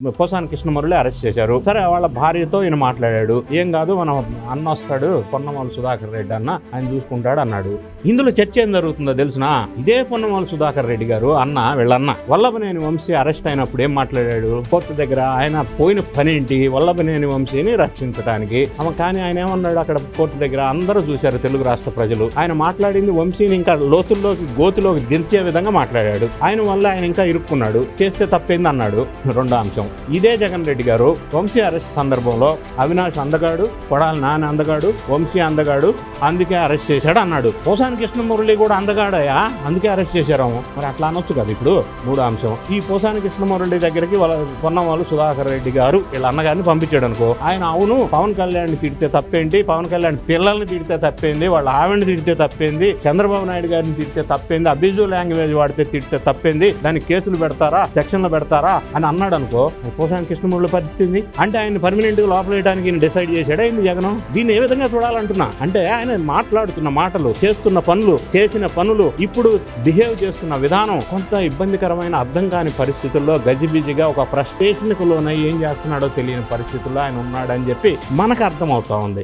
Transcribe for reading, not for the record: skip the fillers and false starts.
Posani Krishna Murali arrest చేశారు. సరే, వాళ్ళ భార్యతో ఈయన మాట్లాడాడు. ఏం కాదు, మన అన్న వస్తాడు, పొన్నమూల సుధాకర్ రెడ్డి అన్న, ఆయన చూసుకుంటాడు అన్నాడు. ఇందులో చర్చ ఏం జరుగుతుందో తెలుసునా? ఇదే పొన్నమూల సుధాకర్ రెడ్డి గారు అన్న, వీళ్ళన్న వల్లభనేని వంశీ అరెస్ట్ అయినప్పుడు ఏం మాట్లాడాడు? కోర్టు దగ్గర ఆయన పోయిన పనేంటి? వల్లభనేని వంశీని రక్షించడానికి. కానీ ఆయన ఏమన్నాడు అక్కడ కోర్టు దగ్గర? అందరూ చూశారు, తెలుగు రాష్ట్ర ప్రజలు. ఆయన మాట్లాడింది వంశీని ఇంకా లోతుల్లోకి, గోతులోకి దించే విధంగా మాట్లాడాడు. ఆయన వల్ల ఆయన ఇంకా ఇరుక్కున్నాడు. చేస్తే తప్పేంది అన్నాడు. రెండో అంశం, ఇదే జగన్ రెడ్డి గారు వంశీ అరెస్ట్ సందర్భంలో అవినాష్ అందగాడు, కొడాలి నాని అందగాడు, వంశీ అందగాడు, అందుకే అరెస్ట్ చేశాడు అన్నాడు. పోసాని కృష్ణమురళి కూడా అందగాడయా, అందుకే అరెస్ట్ చేశారాము. మరి అట్లా అనొచ్చు కదా. ఇప్పుడు మూడో అంశం, ఈ పోసాని కృష్ణమురళి దగ్గరికి పొన్నమూల సుధాకర్ రెడ్డి గారు వీళ్ళ అన్నగారిని పంపించాడు అనుకో. ఆయన అవును, పవన్ కళ్యాణ్ తిడితే తప్పేంటి, పవన్ కళ్యాణ్ పిల్లల్ని తిడితే తప్పేంది, వాళ్ళ ఆవిడని తిడితే తప్పేంది, చంద్రబాబు నాయుడు గారిని తిడితే తప్పేంది, అబ్యూజివ్ లాంగ్వేజ్ వాడితే తిడితే తప్పేంది, దానికి కేసులు పెడతారా, సెక్షన్లు పెడతారా అని అన్నాడు అనుకో. పోసాని కృష్ణమురళి పరిస్థితి అంటే ఆయన పర్మనెంట్ గా లోపలేయడానికి డిసైడ్ చేశాడా ఏంది జగన్? దీన్ని ఏ విధంగా చూడాలంటున్నా అంటే, ఆయన మాట్లాడుతున్న మాటలు, చేస్తున్న పనులు, చేసిన పనులు, ఇప్పుడు బిహేవ్ చేస్తున్న విధానం కొంత ఇబ్బందికరమైన, అర్థం కాని పరిస్థితుల్లో గజిబిజిగా ఒక ఫ్రస్ట్రేషన్ కు లోనై ఏం చేస్తున్నాడో తెలియని పరిస్థితుల్లో ఆయన ఉన్నాడని చెప్పి మనకు అర్థం అవుతా ఉంది.